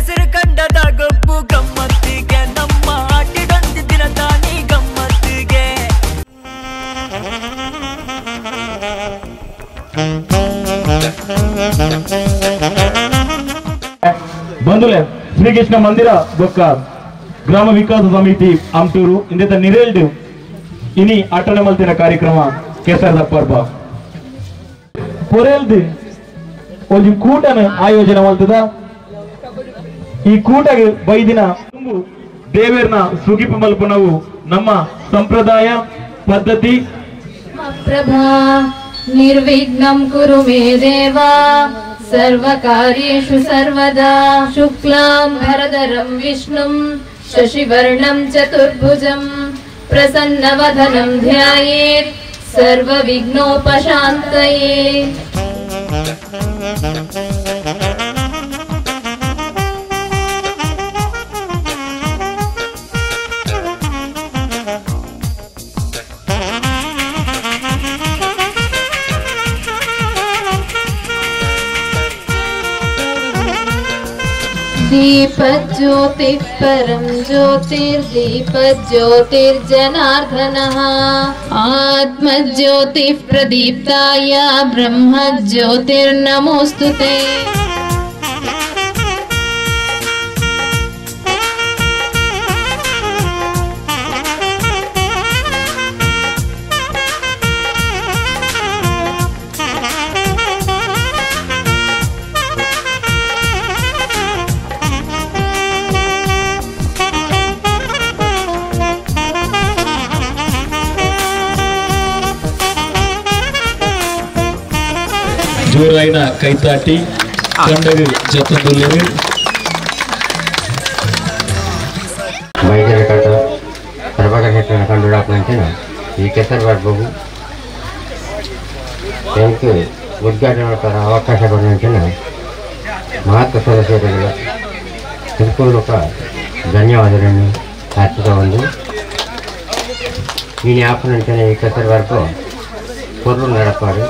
ಹೆಸರು ಕಂಡದ ಗೊಬ್ಬು ಗಮ್ಮತ್ತಿಗೆ ನಮ್ಮ ಆಟಿಡೊಂದು ದಿನ ತಾನಿ ಗಮ್ಮತ್ತಿಗೆ ಬಂಧುಲೆ ಶ್ರೀಕೃಷ್ಣ ಮಂದಿರ ಬೊಕ್ಕ ಗ್ರಾಮ ವಿಕಾಸ ಸಮಿತಿ ಆಮ್ಟೂರು ಇಂದ ನಿರೇಲ್ಡು ಇನಿ ಆಟನೆ ಮಲ್ತಿನ ಕಾರ್ಯಕ್ರಮ ಕೆಸರದ ಪರ್ವ ಪೊರೆಲ್ದು ಒಂದು ಕೂಟನ ಆಯೋಜನೆ ಮಾಡ್ತದ ಈ ಕೂಟಗೆ ಬೈದಿನ ದೇವೇರ್ನ ಸುಗಿಪು ಮಲ್ಪನವು ನಮ್ಮ ಸಂಪ್ರದಾಯ ಪದ್ಧತಿ ಪ್ರಭಾ ನಿರ್ವಿಘ್ನಂ ಕುರು ಮೇ ದೇವ ಸರ್ವಕಾರ್ಯೇಷು ಸರ್ವದಾ ಶುಕ್ಲಾಂ ಭರಧರಂ ವಿಷ್ಣುಂ ಶಶಿವರ್ಣಂ ಚತುರ್ಭುಜಂ ಪ್ರಸನ್ನವದನಂ ಧ್ಯಾಯೇತ್ ಸರ್ವವಿಘ್ನೋಪಶಾಂತಯೇ दीपज्योतिः परं ज्योतिर्दीपज्योतिर्जनार्दनः आत्मज्योतिः प्रदीप्ताय ब्रह्मज्योतिर्नमोऽस्तुते ಜೋರಾಯಿನ ಕೈತಾಟಿ ಕಂಡರು ಜೊತೆಂದುಲ್ಲರು ಮೈದರ ಕಟ್ಟ ಪ್ರಭಾಕರ ಶೆಟ್ಟನ ಕಂಡುಡಾಪಂಚಿನ ಈ ಕೆಸರು ಬರ್ಬೋದು ಬ್ಯಾಂಕ್ ಉದ್ಘಾಟನೆ ಮಾಡ್ತಾರೆ ಅವಕಾಶ ಕೊಡುವಂಚಿನ ಮಹತ್ವ ಸದಸ್ಯರುಗಳ ಹೃತ್ಪೂರ್ವಕ ಧನ್ಯವಾದಗಳನ್ನು ಅರ್ಪಿಸಿಕೊಂಡು ಈ ಜ್ಞಾಪನಂಚಿನ ಈ ಕೆಸರು ಬರ್ಬೋ ಪೊರ್ಲು ನಡಪಾಡು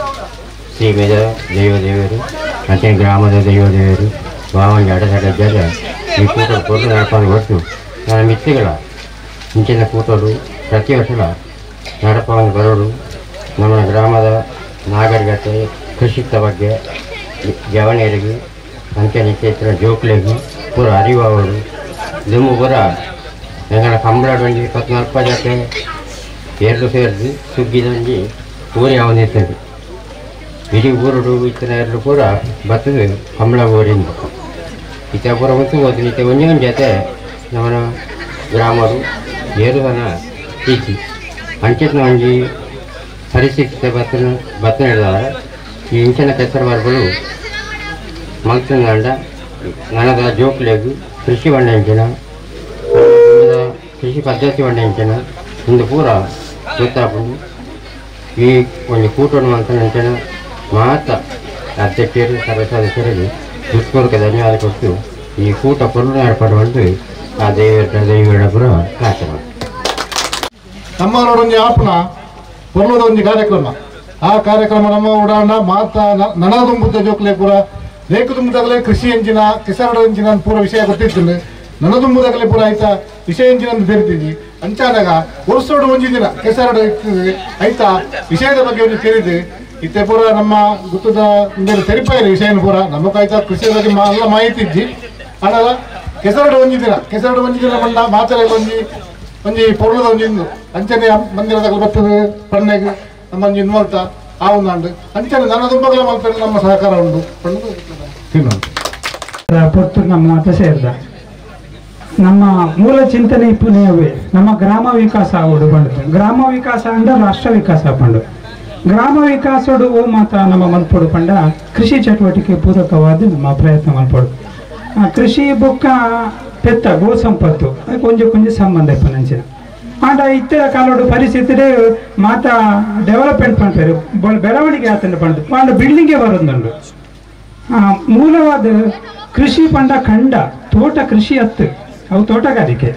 ಶ್ರೀಮೇಧ ದೈವದೇವರು ಮತ್ತು ಗ್ರಾಮದ ದೈವದೇವರು ವಾಮಂಜ ಅಡಸಡಜ್ಜಾದ ಈ ಕೂಟಲು ಪೊರ್ಲು ನಡಪಾಡು ಹೊರತು ನನ್ನ ಮಿತ್ರಗಳ ಇಂಚಿನ ಕೂಟಲು ಪ್ರತಿ ವರ್ಷ ನಡಪಾವನ್ನು ಬರೋದು ನಮ್ಮ ಗ್ರಾಮದ ನಾಗರಿಕತೆ ಕೃಷಿಕ ಬಗ್ಗೆ ಜವನಿಯರಿಗೆ ಅಂತ್ಯನಿತ್ಯತ್ರ ಜೋಕ್ಲೆಗೆ ಪೂರ ಅರಿವಾವರು ದುಮ್ಮು ಪೂರ ಎಂಗನ ಕಂಬಳಡೊಂಜಿ 14 ಜೊತೆ ಎರಡು ಸೇರಿಸಿ ಸುಗ್ಗಿದೊಂಜಿ ಊರಿ ಅವನಿರ್ತದೆ ಇಡೀ ಊರು ಇತ್ತಿನ ಎರಡು ಪೂರ ಬತ್ತದು ಕಂಬಳ ಊರಿಂದ ಇತ ಪೂರ ಗೊತ್ತು ಹೋದ ಇತ್ತ ಒಂಜೊಂದು ಜೊತೆ ನಮ್ಮ ಗ್ರಾಮರು ಏರುವನ ಇಚ್ಚಿ ಅಂಚಿನ ಒಂಜಿ ಪರಿಸ್ಥಿತಿ ಬತ್ತ ಹಿಡಿದವರ ಈ ಇಂಚಿನ ಕೆಸರು ಬರ್ಗಳು ಮಲ್ತಂಡ ನನದ ಜೋಕ್ಲೆಗು ಕೃಷಿ ಬಂಡೆಂಚಿನ ಕೃಷಿ ಪದ್ಧತಿ ಬಂಡೆಂಚಿನ ಇಂದು ಪೂರ ಗೊತ್ತಾಪುಂಡು ಈ ಒಂದು ಕೂಟವನ್ನು ಮಂತ್ರಿನ ಮಾತ್ರ ಅಧ್ಯಕ್ಷರು ಸರ್ವ ಸದಸ್ಯರಿಗೆ ಹೃತ್ಪೂರ್ವಕ ಧನ್ಯವಾದ ಕೊಟ್ಟು ಈ ಕೂಟ ಪೊರ್ಲು ಏರ್ಪಡುವಂತೆ ಆ ದೈವಗಳ ಪುರ ಕಾರ್ಯಕ್ರಮ ನಮ್ಮವರೊಂದು ಆಪಣ ಪೊರ್ಲದ ಒಂದು ಕಾರ್ಯಕ್ರಮ ಆ ಕಾರ್ಯಕ್ರಮ ನಮ್ಮ ಉಡಾಣ ಮಾತಾ ನನದುಂಬುದ ಜೋಕ್ಲೆ ಪೂರ ರೇಕುದುಂಬುದಾಗಲೇ ಕೃಷಿ ಎಂಜಿನ ಕಿಸಾನ ಎಂಜಿನ ಪೂರ ವಿಷಯ ಗೊತ್ತಿತ್ತು ನನದುಂಬುದಾಗಲೇ ಪೂರ ಆಯ್ತಾ ವಿಷಯ ಎಂಜಿನ ಅಂತ ಬೇರ್ತಿದ್ವಿ ಅಂಚಾದಾಗ ವರ್ಷೋಡು ಒಂಜಿ ದಿನ ಕೆಸರಡು ಇರ್ತದೆ ಆಯ್ತಾ ವಿಷಯದ ಬಗ್ಗೆ ಒಂದು ಕೇಳಿದೆ ಇತ್ತೆ ಪೂರ ನಮ್ಮ ಗೊತ್ತದ ಮೇಲೆ ತೆರಿಪಾಯಿರಿ ವಿಷಯನ ಪೂರ ನಮಗಾಯ್ತಾ ಕೃಷಿಯ ಬಗ್ಗೆ ಎಲ್ಲ ಮಾಹಿತಿ ಇದ್ದಿ ಆಡಲ್ಲ ಕೆಸರಡು ಒಂಜಿ ದಿನ ಬಂದ ಮಾತಾಡ ಒಂಜಿ ಪೊರ್ಲದ ಒಂಜಿಂದು ಅಂಚನೆ ಮಂದಿರದಾಗ ಬರ್ತದೆ ಪಣ್ಣೆಗೆ ನಮ್ಮ ಒಂಜಿ ಇನ್ವಾಲ್ತಾ ಆ ಒಂದು ಅಂಚನೆ ನನ್ನ ತುಂಬಗಲ ಮಾಡ್ತಾರೆ ನಮ್ಮ ಸಹಕಾರ ಉಂಟು ಪೊತ್ತು ನಮ್ಮ ಮಾತ ಸೇರಿದ ನಮ್ಮ ಮೂಲ ಚಿಂತನೆ ಇಪ್ಪುನೇವೆ ನಮ್ಮ ಗ್ರಾಮ ವಿಕಾಸ ಆವಡು ಬಂದು ಗ್ರಾಮ ವಿಕಾಸ ಅಂಡ ರಾಷ್ಟ್ರ ವಿಕಾಸ ಪಂಡು ಗ್ರಾಮ ವಿಕಾಸೋಡು ಓ ಮಾತ ನಮ್ಮ ಮಲ್ಪಡು ಪಂಡ ಕೃಷಿ ಚಟುವಟಿಕೆ ಪೂರಕವಾದ ನಮ್ಮ ಪ್ರಯತ್ನ ಮಲ್ಪಡು ಕೃಷಿ ಬೊಕ್ಕ ಪೆತ್ತ ಗೋ ಸಂಪತ್ತು ಕೊಂಚ ಸಂಬಂಧ ಇಪ್ಪನಂಚಿನ ಆಂಡ ಇತ್ತರ ಕಾಲೋಡು ಪರಿಸ್ಥಿತಿ ಮಾತ ಡೆವಲಪ್ಮೆಂಟ್ ಮಾಡ್ತಾರೆ ಬೆಳವಣಿಗೆ ಆತಂಡ ಪಂಡು ಪಾಂಡ ಬಿಲ್ಡಿಂಗ್ಗೆ ಬರೋದುಂಡು ಮೂಲವಾದ ಕೃಷಿ ಪಂಡ ಕಂಡ ತೋಟ ಕೃಷಿ ಹತ್ತು ಅವು ತೋಟಗಾರಿಕೆ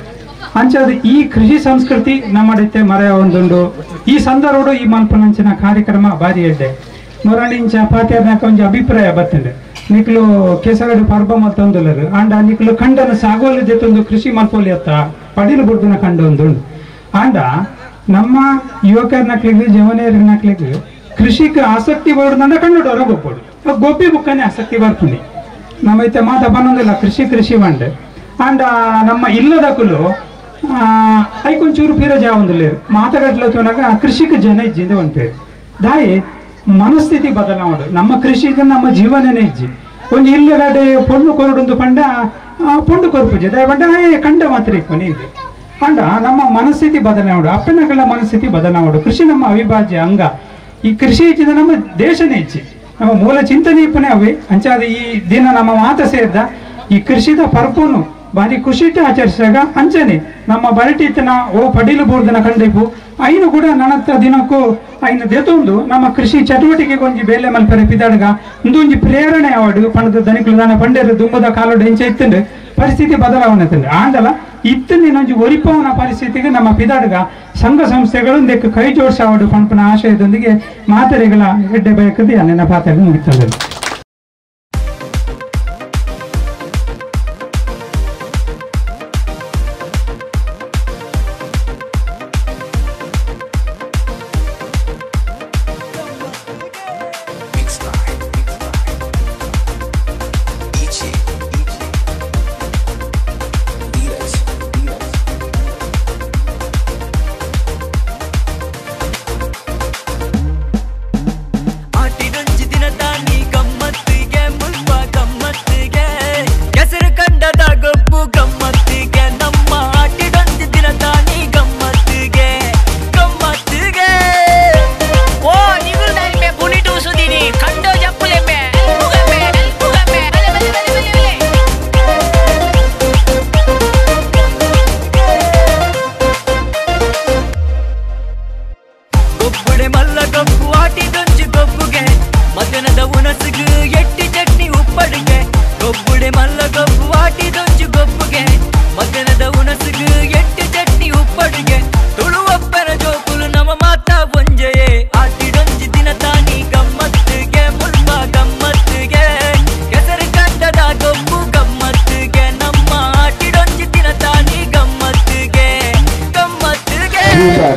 ಅಂಚದು ಈ ಕೃಷಿ ಸಂಸ್ಕೃತಿ ನಮ್ಮಡೈತೆ ಮರೆಯ ಒಂದುಂಡು ಈ ಸಂದರ್ಭ ಈ ಮಲ್ಪನಂಚಿನ ಕಾರ್ಯಕ್ರಮ ಬಾರಿ ಎಡ್ಡೆ ಮೊರಣಿಂಚ ಪಾತ್ಯಾರ್ನಾಕ ಒಂಜಿ ಅಭಿಪ್ರಾಯ ಬರ್ತಂಡೆ ನಿಕ್ಲು ಕೆಸಗಡೆ ಪರ್ಬ ಮಲ್ತೊಂದುಲ್ಲರು ಆಂಡ ನಿಕ್ಲು ಕಂಡನ ಸಾಗೋಲಿ ಜೊತ್ತೊಂದು ಕೃಷಿ ಮಲ್ಪೋಲಿ ಅತ್ತ ಪಡಿಲು ಬುಡ್ದಿನ ಕಂಡ ಒಂದು ಆಂಡ ನಮ್ಮ ಯುವಕರ್ನಕ್ಲಿಗೆ ಜವನಿಯರ್ನಕ್ಲಿಗೆ ಕೃಷಿಗೆ ಆಸಕ್ತಿ ಬರೋದಂದ್ರೆ ಕನ್ನಡವರ ಗೊಪ್ಪೋಡು ಗೋಪಿ ಬುಕ್ಕನೇ ಆಸಕ್ತಿ ಬರ್ತೀನಿ ನಮ್ಮೈತೆ ಮಾತ ಬನ್ನೊಂದಿಲ್ಲ ಕೃಷಿ ಬಂಡೆ ಆಂಡ ನಮ್ಮ ಇಲ್ಲದಕ್ಕಲು ಐಕೊಂಚೂರು ಪೀರ ಜಾವಂದಿಲ್ಲ ಮಾತಾಡತ್ಲತ್ತೋನಾಗ ಕೃಷಿಗೆ ಜನ ಇಜ್ಜಿಂದ ಒಂದು ಪೇರು ದಾಯಿ ಮನಸ್ಥಿತಿ ಬದಲಾವಣೆ ನಮ್ಮ ಕೃಷಿಗೆ ನಮ್ಮ ಜೀವನನೇ ಇಜ್ಜಿ ಒಂದು ಇಲ್ಲಗಡೆ ಪೊಣ್ಣು ಕೊರಡೊಂದು ಪಂಡ ಪೊಂಡು ಕೊರ್ಪುಜೆ ದಯ ಪಂಡ ಕಂಡ ಮಾತ್ರ ಇಕ್ಕೊನಿ ಇದು ಪಂಡ ನಮ್ಮ ಮನಸ್ಥಿತಿ ಬದಲಾವಣೆ ಅಪ್ಪನಗಳ ಮನಸ್ಥಿತಿ ಬದಲಾವಣೆ ಕೃಷಿ ನಮ್ಮ ಅವಿಭಾಜ್ಯ ಅಂಗ ಈ ಕೃಷಿ ಇಚ್ಚಿದ ನಮ್ಮ ದೇಶನೇ ಇಚ್ಚಿ ನಮ್ಮ ಮೂಲ ಚಿಂತನೆ ಇಪ್ಪನೇ ಅವೆ ಅಂಚಾದ ಈ ದಿನ ನಮ್ಮ ಮಾತ ಸೇರಿದ ಈ ಕೃಷಿದ ಪರ್ಪುನು ಬಾರಿ ಖುಷಿಟ್ಟು ಆಚರಿಸಿದಾಗ ಅಂಚನೆ ನಮ್ಮ ಬರಟಿತನ ಓ ಪಡೀಲು ಬೋರ್ದನ ಕಂಡಿಪು ಐನು ಕೂಡ ನನ್ನತ್ತ ದಿನಕ್ಕೂ ಐನು ದೆತೊಂದು ನಮ್ಮ ಕೃಷಿ ಚಟುವಟಿಕೆಗೆ ಒಂಜಿ ಬೇಲೆ ಮಲ್ಪರೆ ಪಿದಾಡ್ಗ ಒಂದೊಂಜಿ ಪ್ರೇರಣೆ ಆವಡು ಪಣದ ದನಿಕಲು ದಾನ ಪಂಡೇರು ದುಂಬದ ಕಾಲೋಡು ಹೆಂಚೆ ಇತ್ತಂಡು ಪರಿಸ್ಥಿತಿ ಬದಲಾವಣೆ ತಂದೆ ಆಂಡಲ ಇತ್ತಂದಿನೊಂಜಿ ಒರಿಪವನ ಪರಿಸ್ಥಿತಿಗೆ ನಮ್ಮ ಪಿದಾಡ್ಗ ಸಂಘ ಸಂಸ್ಥೆಗಳು ಇದಕ್ಕೆ ಕೈ ಜೋಡಿಸಾವಡು ಪಂಪನ ಆಶಯದೊಂದಿಗೆ ಮಾತರೆಗಳ ಹೆಡ್ಡೆ ಬಯಕದೆ ನನ್ನ ಪಾತ್ರ ಮುಗಿತದೆ.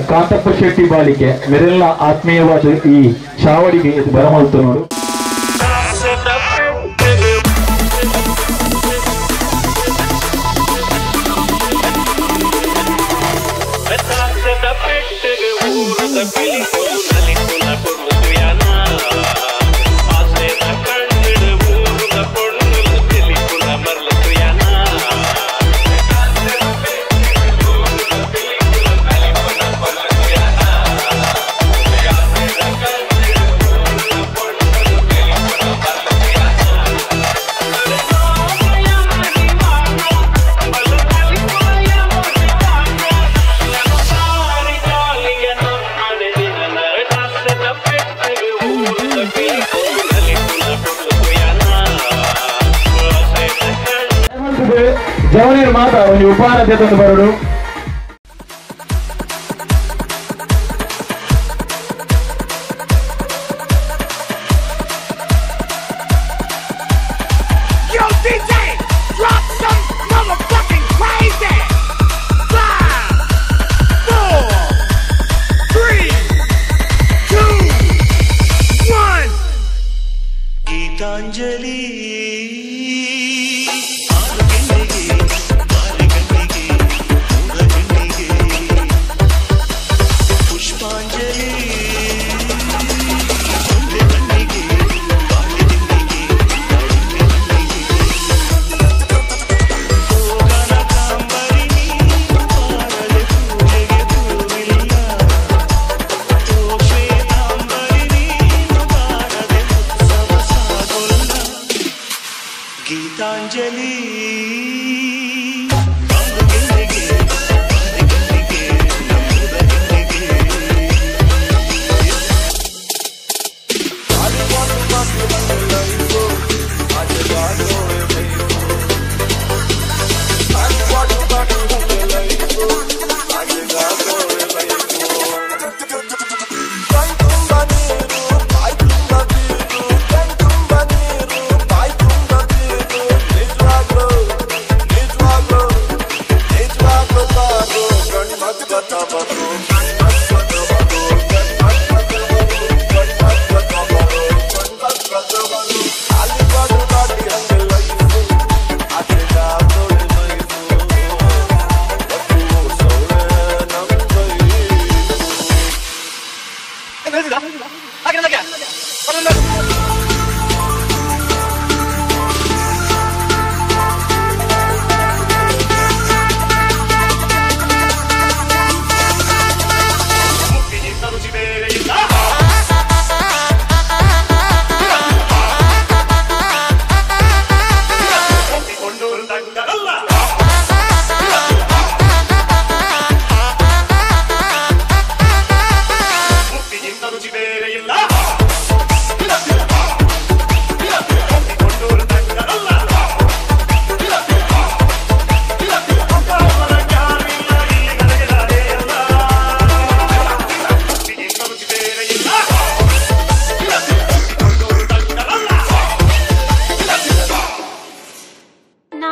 ಕಾಂತಪ್ಪ ಶೆಟ್ಟಿ ಬಾಳಿಕೆ ಮೇರೆಲ್ಲ ಆತ್ಮೀಯವಾದ ಈ ಚಾವಡಿಗೆ ಬರಮಲ್ತು ನೋಡು. ಜವನಿಯರ್ ಮಾತ್ರ ಒಂದು ಉಪಹಾರ ತಂದು ಬರೋಡು. ಗೀತಾಂಜಲಿ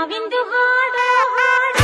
ನಾವಿಂದು ಹಾಡು ಹಾಡು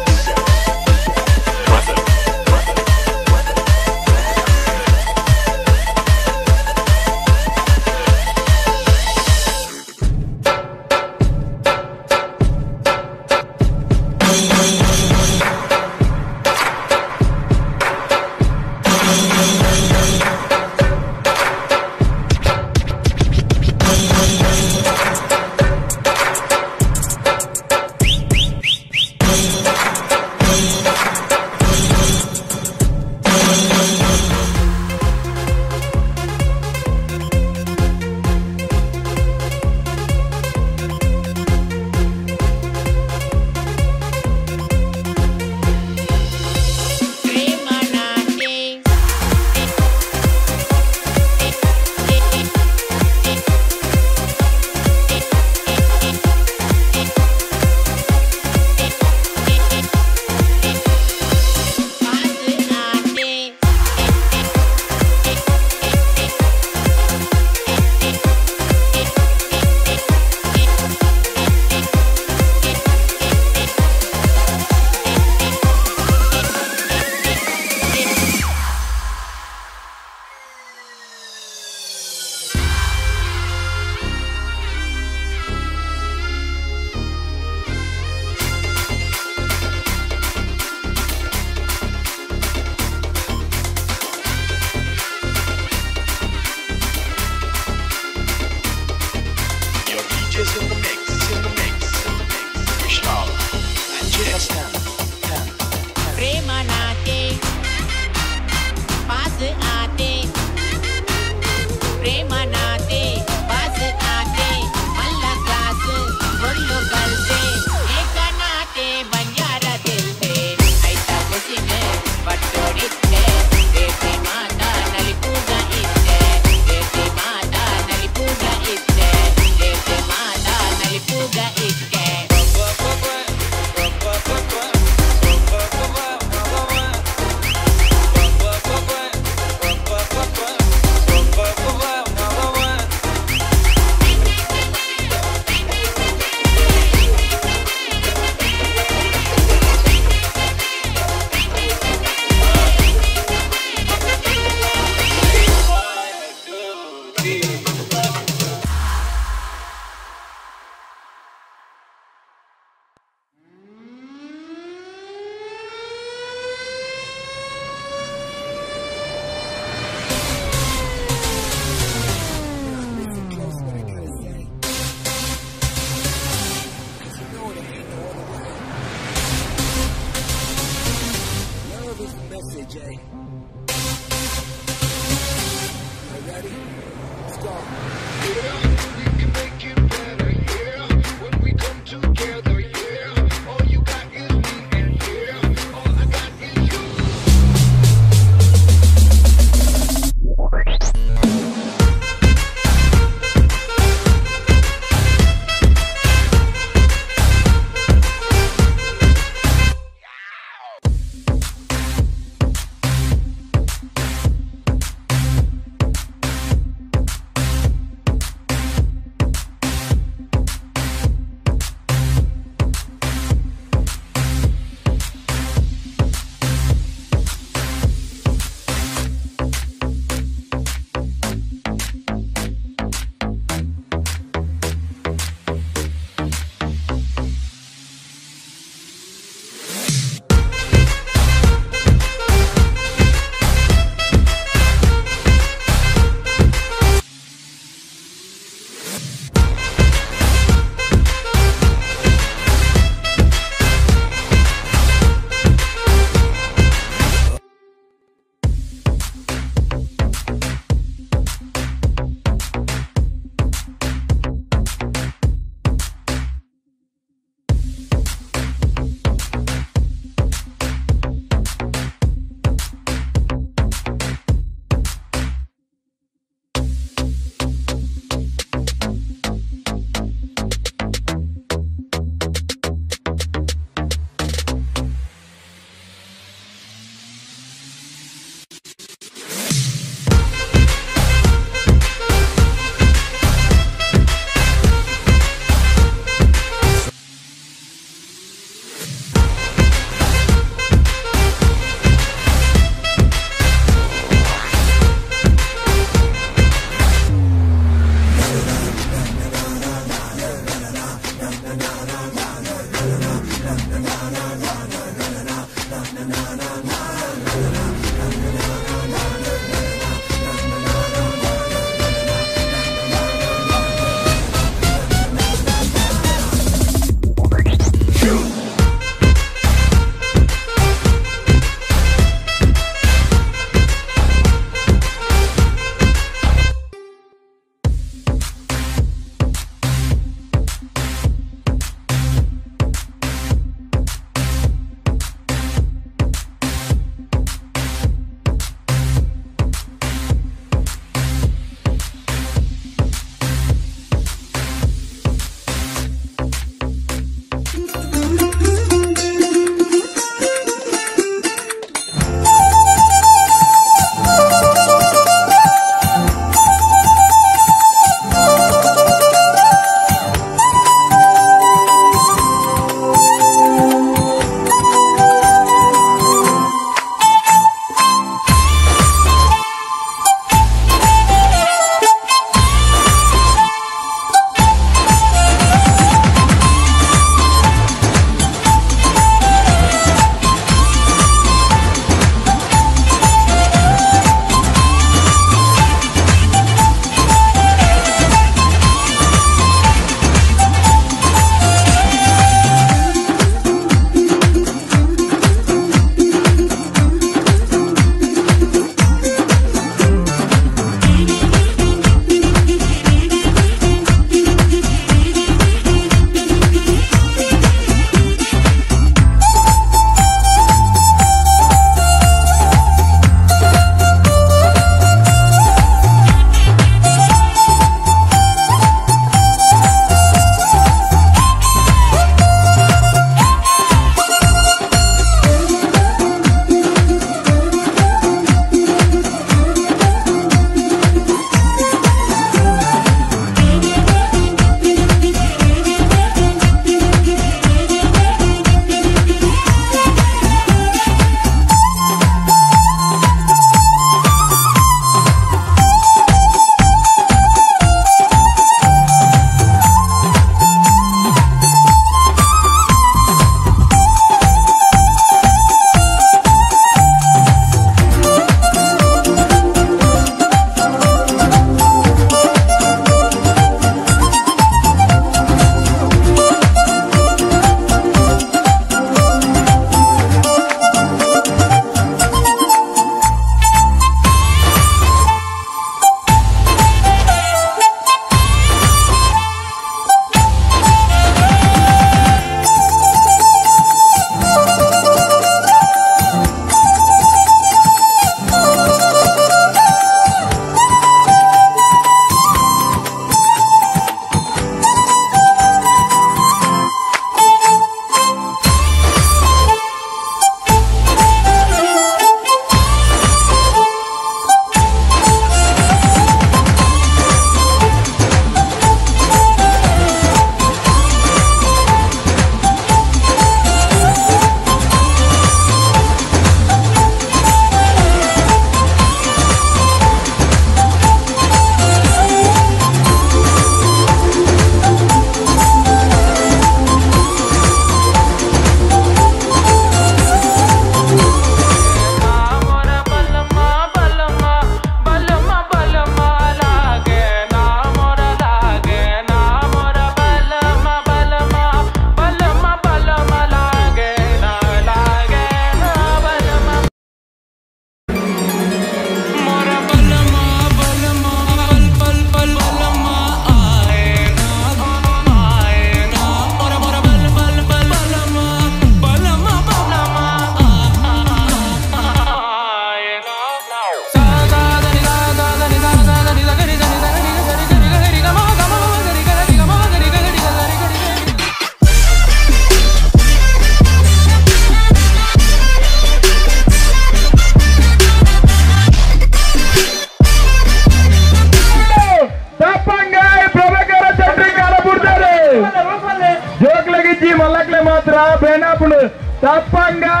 Balmannu tappanga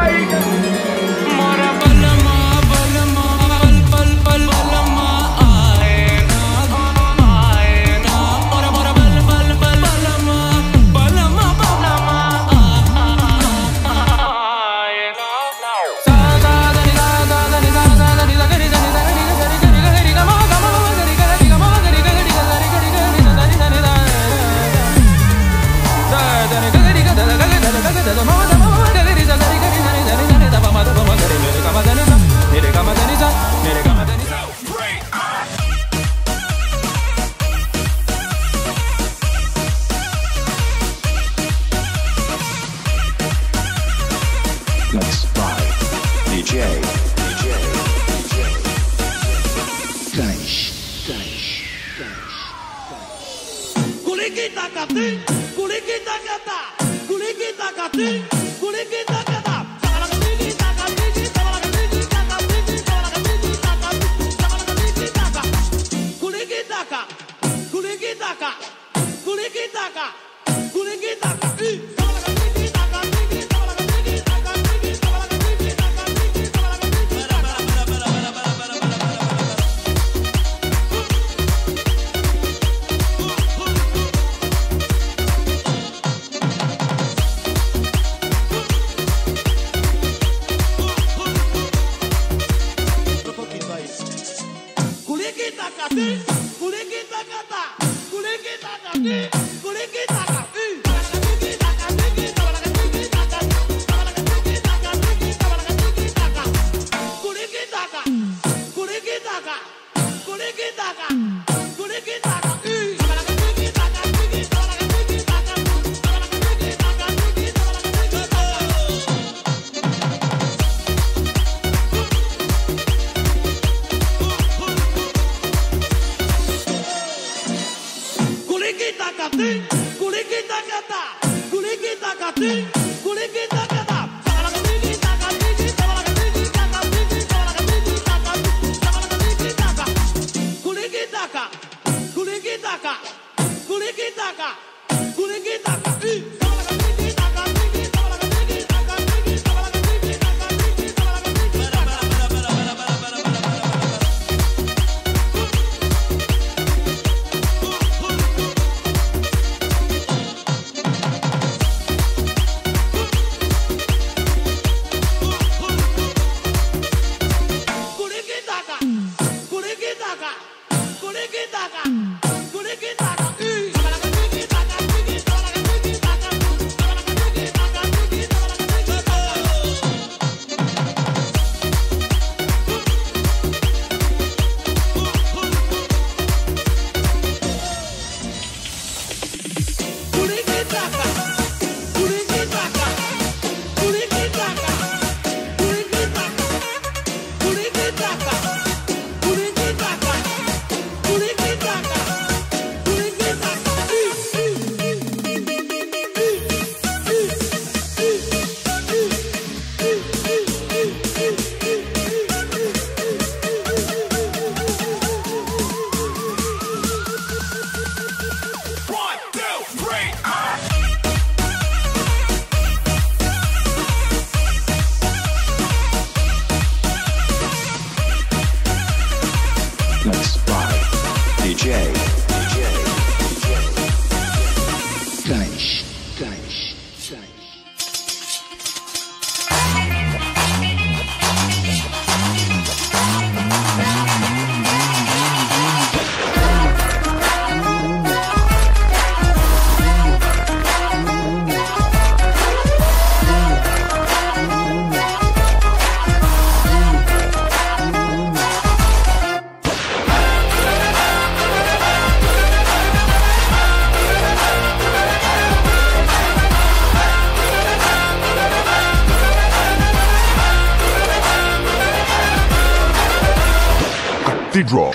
The draw.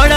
ಒಳ